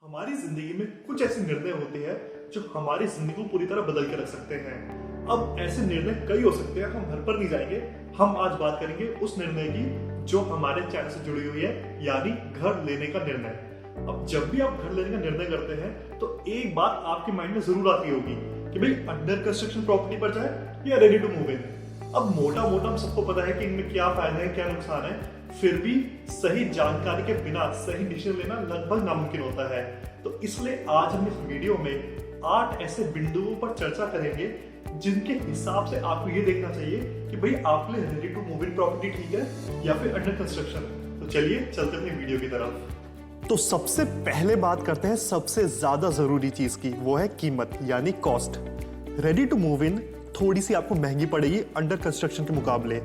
हमारी जिंदगी में कुछ ऐसे निर्णय होते हैं जो हमारी जिंदगी को पूरी तरह बदल के रख सकते हैं। अब ऐसे निर्णय कई हो सकते हैं, हम हर पर नहीं जाएंगे। हम आज बात करेंगे उस निर्णय की जो हमारे चैनल से जुड़ी हुई है, यानी घर लेने का निर्णय। अब जब भी आप घर लेने का निर्णय करते हैं तो एक बात आपके माइंड में जरूर आती होगी कि भाई अंडर कंस्ट्रक्शन प्रॉपर्टी पर जाए या रेडी टू मूव इन। अब मोटा मोटा हम सबको पता है कि इनमें क्या फायदा है, क्या नुकसान है, फिर भी सही जानकारी के बिना सही डिसीजन लेना लगभग नामुमकिन होता है। तो इसलिए आज हम इस वीडियो में 8 ऐसे बिंदुओं पर चर्चा करेंगे जिनके हिसाब से आपको ये देखना चाहिए कि भाई आपके लिए ready to move in property ठीक है या फिर अंडर कंस्ट्रक्शन। तो चलिए चलते हैं वीडियो की तरफ। तो सबसे पहले बात करते हैं सबसे ज्यादा जरूरी चीज की, वो है कीमत यानी cost. Ready to move in थोड़ी सी आपको महंगी पड़ेगी अंडर कंस्ट्रक्शन के मुकाबले,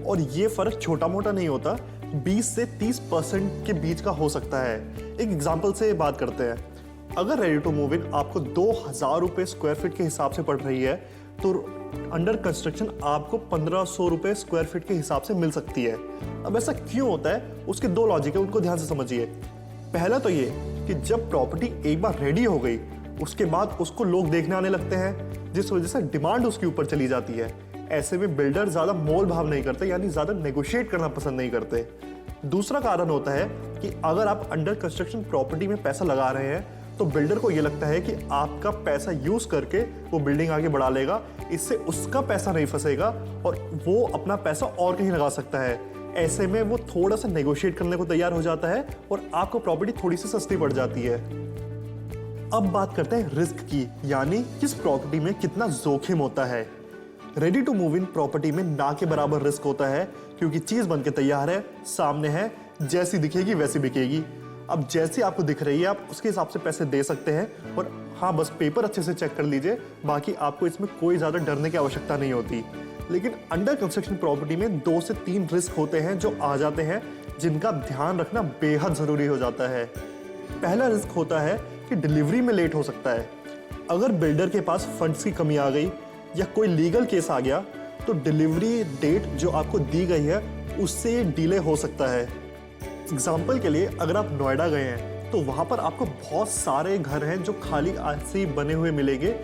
और ये फर्क छोटा मोटा नहीं होता, 20 से 30% के बीच का हो सकता है। एक एग्जांपल से बात करते हैं। अगर रेडी टू मूव इन आपको 2000 रुपए स्क्वायर फीट के हिसाब से पड़ रही है तो अंडर कंस्ट्रक्शन आपको 1500 रुपए स्क्वायर फीट के हिसाब से मिल सकती है। अब ऐसा क्यों होता है, उसके दो लॉजिक है, उनको ध्यान से समझिए। पहला तो ये कि जब प्रॉपर्टी एक बार रेडी हो गई उसके बाद उसको लोग देखने आने लगते हैं, जिस वजह से डिमांड उसके ऊपर चली जाती है। ऐसे में बिल्डर ज्यादा मोल भाव नहीं करते, यानी ज्यादा नेगोशिएट करना पसंद नहीं करते। दूसरा कारण होता है कि अगर आप अंडर कंस्ट्रक्शन प्रॉपर्टी में पैसा लगा रहे हैं तो बिल्डर को यह लगता है कि आपका पैसा यूज करके वो बिल्डिंग आगे बढ़ा लेगा, इससे उसका पैसा नहीं फंसेगा और वो अपना पैसा और कहीं लगा सकता है। ऐसे में वो थोड़ा सा नेगोशिएट करने को तैयार हो जाता है और आपको प्रॉपर्टी थोड़ी सी सस्ती पड़ जाती है। अब बात करते हैं रिस्क की, यानी किस प्रॉपर्टी में कितना जोखिम होता है। Ready to move in property में ना के बराबर रिस्क होता है, क्योंकि चीज बनके तैयार है, सामने है, जैसी दिखेगी वैसी बिकेगी। अब जैसी आपको दिख रही है आप उसके हिसाब से पैसे दे सकते हैं, और हाँ बस पेपर अच्छे से चेक कर लीजिए, बाकी आपको इसमें कोई ज्यादा डरने की आवश्यकता नहीं होती। लेकिन अंडर कंस्ट्रक्शन प्रॉपर्टी में 2 से 3 रिस्क होते हैं जो आ जाते हैं, जिनका ध्यान रखना बेहद जरूरी हो जाता है। पहला रिस्क होता है कि डिलीवरी में लेट हो सकता है। अगर बिल्डर के पास फंड्स की कमी आ गई या कोई लीगल केस आ गया तो डिलीवरी डेट जो आपको दी गई है उससे डिले हो सकता है। एग्जाम्पल के लिए अगर आप नोएडा गए हैं तो वहां पर आपको बहुत सारे घर हैं जो खाली आज से बने हुए मिलेंगे,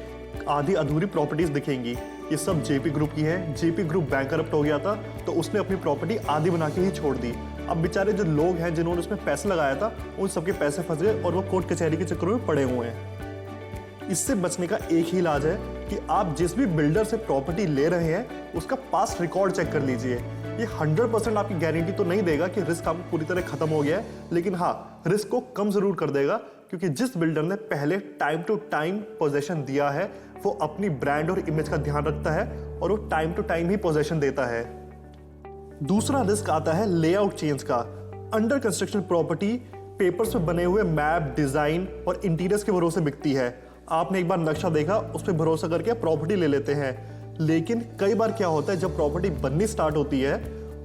आधी अधूरी प्रॉपर्टीज दिखेंगी। ये सब जेपी ग्रुप की है। जेपी ग्रुप बैंकरप्ट हो गया था तो उसने अपनी प्रॉपर्टी आधी बना के ही छोड़ दी। अब बेचारे जो लोग हैं जिन्होंने उसमें पैसे लगाया था उन सबके पैसे फंस गए और वो कोर्ट कचहरी के चक्करों में पड़े हुए हैं। इससे बचने का एक ही इलाज है कि आप जिस भी बिल्डर से प्रॉपर्टी ले रहे हैं उसका पास्ट रिकॉर्ड चेक कर लीजिए। ये 100% आपकी गारंटी तो नहीं देगा कि रिस्क आपको पूरी तरह खत्म हो गया है, लेकिन हाँ रिस्क को कम जरूर कर देगा, क्योंकि जिस बिल्डर ने पहले टाइम टू टाइम पोजेशन दिया है वो अपनी ब्रांड और इमेज का ध्यान रखता है और वो टाइम टू टाइम ही पोजेशन देता है। दूसरा रिस्क आता है लेआउट चेंज का। अंडर कंस्ट्रक्शन प्रॉपर्टी पेपर्स में बने हुए मैप, डिजाइन और इंटीरियर्स के भरोसे बिकती है। आपने एक बार नक्शा देखा, उस पर भरोसा करके प्रॉपर्टी ले लेते हैं, लेकिन कई बार क्या होता है जब प्रॉपर्टी बननी स्टार्ट होती है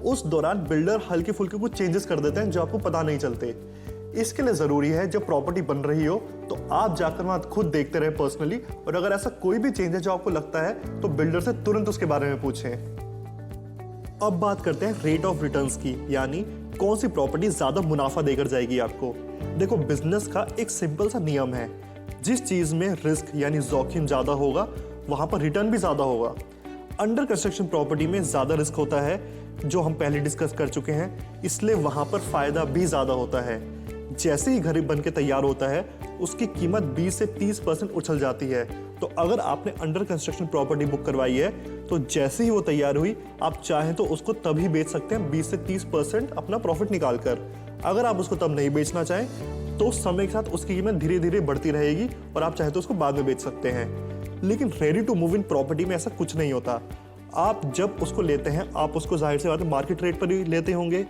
उस दौरान बिल्डर हल्के फुल्के कुछ चेंजेस कर देते हैं जो आपको पता नहीं चलते। इसके लिए जरूरी है जब प्रॉपर्टी बन रही हो तो आप जाकर वहां खुद देखते रहे पर्सनली, और अगर ऐसा कोई भी चेंज है जो आपको लगता है तो बिल्डर से तुरंत उसके बारे में पूछें। अब बात करते हैं रेट ऑफ रिटर्न्स की, यानी कौन सी प्रॉपर्टी ज्यादा मुनाफा देकर जाएगी आपको। देखो, बिजनेस का एक सिंपल सा नियम है, जिस चीज में रिस्क यानी जोखिम ज्यादा होगा वहां पर रिटर्न भी ज्यादा होगा। अंडर कंस्ट्रक्शन प्रॉपर्टी में ज्यादा रिस्क होता है, जो हम पहले डिस्कस कर चुके हैं, इसलिए वहां पर फायदा भी ज्यादा होता है। जैसे ही घर बन के तैयार होता है उसकी कीमत 20 से 30% उछल जाती है। तो अगर आपने अंडर कंस्ट्रक्शन प्रॉपर्टी बुक करवाई है तो जैसे ही वो तैयार हुई आप चाहें तो उसको तभी बेच सकते हैं 20 से 30% अपना प्रॉफिट निकाल कर। अगर आप उसको तब नहीं बेचना चाहें तो समय के साथ उसकी कीमत धीरे धीरे बढ़ती रहेगी और आप चाहे तो उसको बाद में बेच सकते हैं। लेकिन ready to move in property में ऐसा कुछ नहीं होता। आप जब उसको लेते हैं आप उसको जाहिर सी बात है मार्केट रेट पर ही लेते होंगे।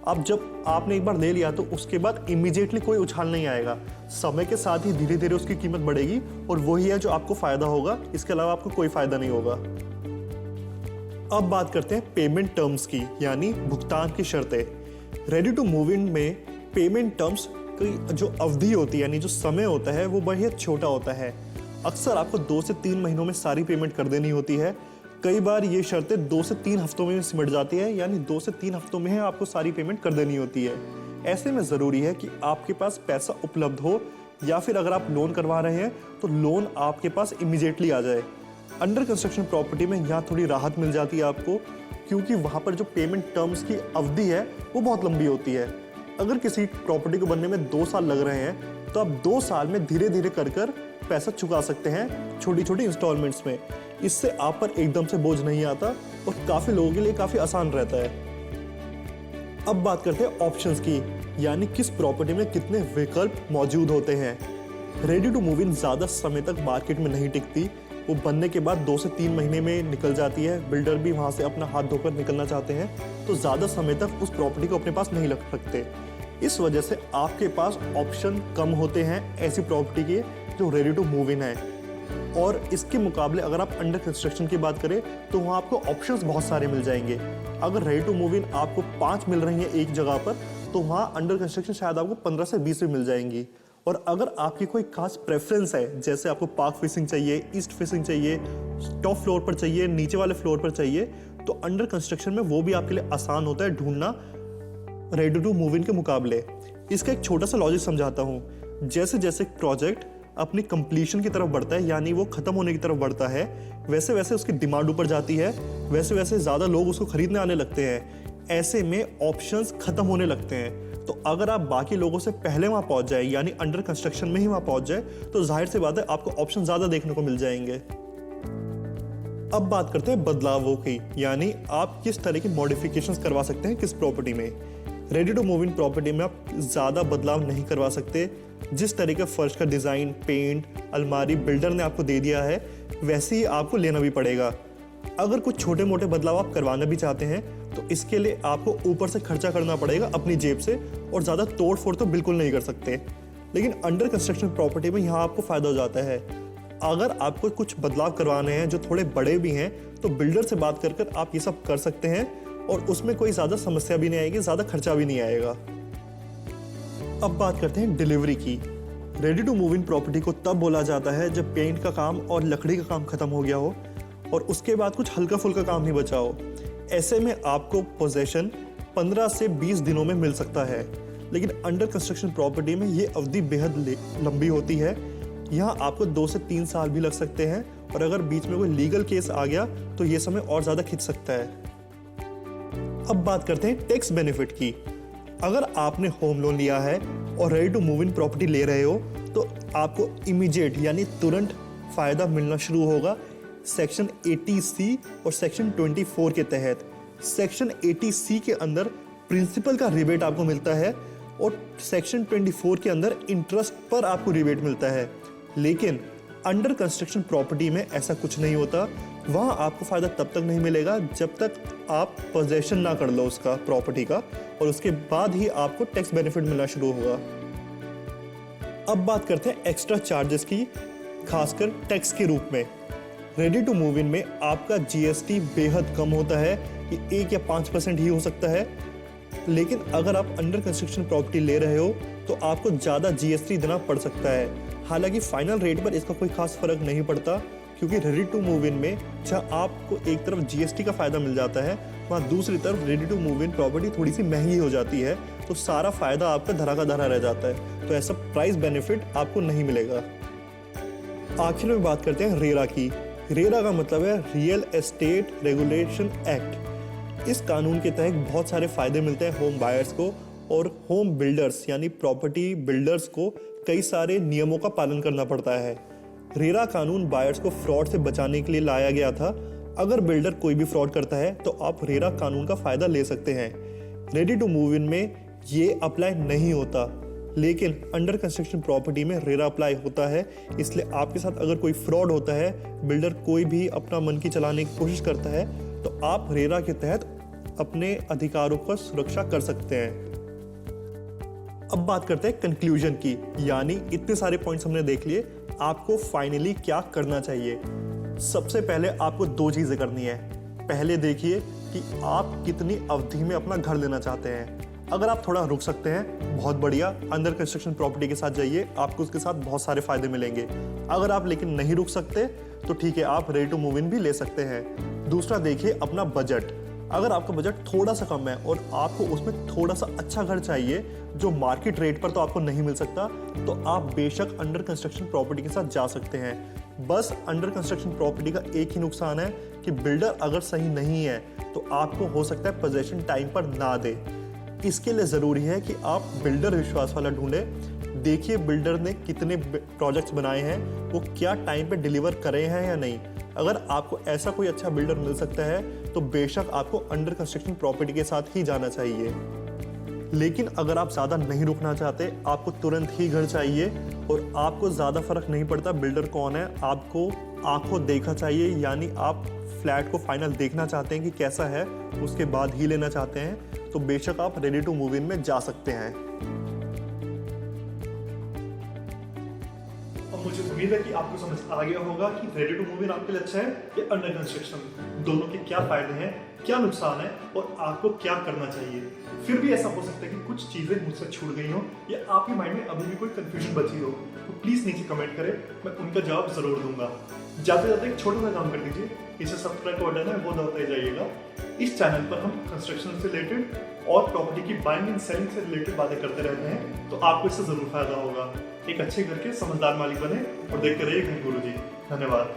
अब जब आपने एक बार ले लिया तो उसके बाद इमीडिएटली कोई उछाल नहीं आएगा, समय के साथ ही धीरे धीरे उसकी कीमत बढ़ेगी और वही है जो आपको फायदा होगा, इसके अलावा आपको कोई फायदा नहीं होगा। अब बात करते हैं पेमेंट टर्म्स की, यानी भुगतान की शर्तें। रेडी टू मूव इन में पेमेंट टर्म्स की जो अवधि होती है, यानी जो समय होता है, वो बहुत छोटा होता है। अक्सर आपको 2 से 3 महीनों में सारी पेमेंट कर देनी होती है। कई बार ये शर्तें 2 से 3 हफ्तों में सिमट जाती है, यानी 2 से 3 हफ्तों में आपको सारी पेमेंट कर देनी होती है। ऐसे में ज़रूरी है कि आपके पास पैसा उपलब्ध हो या फिर अगर आप लोन करवा रहे हैं तो लोन आपके पास इमीडिएटली आ जाए। अंडर कंस्ट्रक्शन प्रॉपर्टी में यहाँ थोड़ी राहत मिल जाती है आपको, क्योंकि वहाँ पर जो पेमेंट टर्म्स की अवधि है वो बहुत लंबी होती है। अगर किसी प्रॉपर्टी को बनने में 2 साल लग रहे हैं तो आप 2 साल में धीरे धीरे कर पैसा चुका सकते हैं छोटी छोटी इंस्टॉलमेंट्स में। इससे आप पर एकदम से बोझ नहीं आता और काफ़ी लोगों के लिए काफ़ी आसान रहता है। अब बात करते हैं ऑप्शंस की, यानी किस प्रॉपर्टी में कितने विकल्प मौजूद होते हैं। रेडी टू मूव इन ज़्यादा समय तक मार्केट में नहीं टिकती, वो बनने के बाद 2 से 3 महीने में निकल जाती है। बिल्डर भी वहाँ से अपना हाथ धोकर निकलना चाहते हैं तो ज़्यादा समय तक उस प्रॉपर्टी को अपने पास नहीं रख सकते। इस वजह से आपके पास ऑप्शन कम होते हैं ऐसी प्रॉपर्टी के जो रेडी टू मूव इन है। और इसके मुकाबले अगर आप अंडर कंस्ट्रक्शन की बात करें तो वहाँ आपको ऑप्शंस बहुत सारे मिल जाएंगे। अगर रेडी टू मूव इन आपको 5 मिल रही हैं एक जगह पर, तो वहाँ अंडर कंस्ट्रक्शन शायद आपको 15 से 20 भी मिल जाएंगी। और अगर आपकी कोई खास प्रेफरेंस है, जैसे आपको पार्क फेसिंग चाहिए, ईस्ट फेसिंग चाहिए, टॉप फ्लोर पर चाहिए, नीचे वाले फ्लोर पर चाहिए, तो अंडर कंस्ट्रक्शन में वो भी आपके लिए आसान होता है ढूंढना रेडी टू मूव इन के मुकाबले। इसका एक छोटा सा लॉजिक समझाता हूँ। जैसे जैसे प्रोजेक्ट अपनी कंप्लीशन की तरफ बढ़ता है, यानी वो खत्म होने की तरफ बढ़ता है, वैसे वैसे उसकी डिमांड ऊपर जाती है, वैसे वैसे ज़्यादा लोग उसको खरीदने आने लगते हैं। ऐसे में ऑप्शंस खत्म होने लगते हैं। तो अगर आप बाकी लोगों से पहले वहाँ पहुँच जाए, यानी अंडर कंस्ट्रक्शन में ही वहाँ पहुँच जाए, तो जाहिर सी बात है आपको ऑप्शन ज़्यादा देखने को मिल जाएंगे। अब बात करते हैं बदलावों की, यानी आप किस तरह की मॉडिफिकेशंस करवा सकते हैं किस प्रॉपर्टी में। Ready to move in property में आप ज़्यादा बदलाव नहीं करवा सकते। जिस तरह का फर्श का डिज़ाइन, पेंट, अलमारी बिल्डर ने आपको दे दिया है, वैसे ही आपको लेना भी पड़ेगा। अगर कुछ छोटे मोटे बदलाव आप करवाना भी चाहते हैं तो इसके लिए आपको ऊपर से खर्चा करना पड़ेगा अपनी जेब से, और ज़्यादा तोड़ फोड़ तो बिल्कुल नहीं कर सकते। लेकिन अंडर कंस्ट्रक्शन प्रॉपर्टी में यहाँ आपको फ़ायदा हो जाता है। अगर आपको कुछ बदलाव करवाने हैं जो थोड़े बड़े भी हैं, तो बिल्डर से बात कर आप ये सब कर सकते हैं और उसमें कोई ज़्यादा समस्या भी नहीं आएगी, ज़्यादा खर्चा भी नहीं आएगा। अब बात करते हैं डिलीवरी की। Ready to move in property को तब बोला जाता है जब पेंट का काम और लकड़ी का काम खत्म हो गया हो और उसके बाद कुछ हल्का फुल्का काम ही बचा हो। ऐसे में आपको पोजेशन 15 से 20 दिनों में मिल सकता है। लेकिन अंडर कंस्ट्रक्शन प्रॉपर्टी में ये अवधि बेहद लंबी होती है। यहाँ आपको 2 से 3 साल भी लग सकते हैं, और अगर बीच में कोई लीगल केस आ गया तो ये समय और ज़्यादा खिंच सकता है। अब बात करते हैं टैक्स बेनिफिट की। अगर आपने होम लोन लिया है और ready to move in property ले रहे हो तो आपको इमीडिएट यानी तुरंत फ़ायदा मिलना शुरू होगा सेक्शन 80C और सेक्शन 24 के तहत। सेक्शन 80C के अंदर प्रिंसिपल का रिबेट आपको मिलता है और सेक्शन 24 के अंदर इंटरेस्ट पर आपको रिबेट मिलता है। लेकिन अंडर कंस्ट्रक्शन प्रॉपर्टी में ऐसा कुछ नहीं होता। वहाँ आपको फ़ायदा तब तक नहीं मिलेगा जब तक आप पोजेशन ना कर लो उसका प्रॉपर्टी का, और उसके बाद ही आपको टैक्स बेनिफिट मिलना शुरू होगा। अब बात करते हैं एक्स्ट्रा चार्जेस की, खासकर टैक्स के रूप में। रेडी टू मूव इन में आपका GST बेहद कम होता है, ये 1 या 5% ही हो सकता है। लेकिन अगर आप अंडर कंस्ट्रक्शन प्रॉपर्टी ले रहे हो तो आपको ज़्यादा GST देना पड़ सकता है। हालांकि फाइनल रेट पर इसका कोई खास फर्क नहीं पड़ता, क्योंकि रेडी टू मूव इन में जहाँ आपको एक तरफ GST का फ़ायदा मिल जाता है, वहाँ दूसरी तरफ ready to move in property थोड़ी सी महंगी हो जाती है, तो सारा फ़ायदा आपका धरा का धरा रह जाता है। तो ऐसा प्राइस बेनिफिट आपको नहीं मिलेगा। आखिर में बात करते हैं रेरा की। रेरा का मतलब है रियल एस्टेट रेगुलेशन एक्ट। इस कानून के तहत बहुत सारे फ़ायदे मिलते हैं होम बायर्स को, और होम बिल्डर्स यानी प्रॉपर्टी बिल्डर्स को कई सारे नियमों का पालन करना पड़ता है। रेरा कानून बायर्स को फ्रॉड से बचाने के लिए लाया गया था। अगर बिल्डर कोई भी फ्रॉड करता है तो आप रेरा कानून का फ़ायदा ले सकते हैं। रेडी टू मूव इन में ये अप्लाई नहीं होता, लेकिन अंडर कंस्ट्रक्शन प्रॉपर्टी में रेरा अप्लाई होता है। इसलिए आपके साथ अगर कोई फ्रॉड होता है, बिल्डर कोई भी अपना मन की चलाने की कोशिश करता है, तो आप रेरा के तहत अपने अधिकारों का सुरक्षा कर सकते हैं। अब बात करते हैं कंक्लूजन की, यानी इतने सारे पॉइंट्स हमने देख लिए, आपको फाइनली क्या करना चाहिए। सबसे पहले आपको 2 चीज़ें करनी है। पहले देखिए कि आप कितनी अवधि में अपना घर लेना चाहते हैं। अगर आप थोड़ा रुक सकते हैं, बहुत बढ़िया, अंडर कंस्ट्रक्शन प्रॉपर्टी के साथ जाइए, आपको उसके साथ बहुत सारे फायदे मिलेंगे। अगर आप लेकिन नहीं रुक सकते तो ठीक है, आप रेडी टू मूव इन भी ले सकते हैं। दूसरा देखिए अपना बजट। अगर आपका बजट थोड़ा सा कम है और आपको उसमें थोड़ा सा अच्छा घर चाहिए जो मार्केट रेट पर तो आपको नहीं मिल सकता, तो आप बेशक अंडर कंस्ट्रक्शन प्रॉपर्टी के साथ जा सकते हैं। बस अंडर कंस्ट्रक्शन प्रॉपर्टी का एक ही नुकसान है कि बिल्डर अगर सही नहीं है तो आपको हो सकता है पोजीशन टाइम पर ना दे। इसके लिए ज़रूरी है कि आप बिल्डर विश्वास वाला ढूंढें। देखिए बिल्डर ने कितने प्रोजेक्ट्स बनाए हैं, वो क्या टाइम पे डिलीवर करे हैं या नहीं। अगर आपको ऐसा कोई अच्छा बिल्डर मिल सकता है तो बेशक आपको अंडर कंस्ट्रक्शन प्रॉपर्टी के साथ ही जाना चाहिए। लेकिन अगर आप ज़्यादा नहीं रुकना चाहते, आपको तुरंत ही घर चाहिए और आपको ज़्यादा फर्क नहीं पड़ता बिल्डर कौन है, आपको आंखों देखा चाहिए, यानी आप फ्लैट को फाइनल देखना चाहते हैं कि कैसा है, उसके बाद ही लेना चाहते हैं, तो बेशक आप रेडी टू मूव इन में जा सकते हैं। और मुझे उम्मीद है कि आपको समझ आ गया होगा कि रेडी टू मूव इन आपके लिए अच्छा है या अंडर कंस्ट्रक्शन, दोनों के क्या फायदे हैं, क्या नुकसान है और आपको क्या करना चाहिए। फिर भी ऐसा हो सकता है कि कुछ चीजें मुझसे छूट गई हो या आपके माइंड में अभी भी कोई कंफ्यूजन बची हो, तो प्लीज नीचे कमेंट करें, मैं उनका जवाब जरूर दूंगा। जाते जाते एक छोटा सा काम कर दीजिए, इसे सब्सक्राइब का बटन है वो दबाते जाइएगा। इस चैनल पर हम कंस्ट्रक्शन से रिलेटेड और प्रॉपर्टी की बाइंग एंड सेलिंग से रिलेटेड बातें करते रहते हैं, तो आपको इससे जरूर फायदा होगा। एक अच्छे घर के समझदार मालिक बने और देखते रहिए घर गुरुजी। धन्यवाद।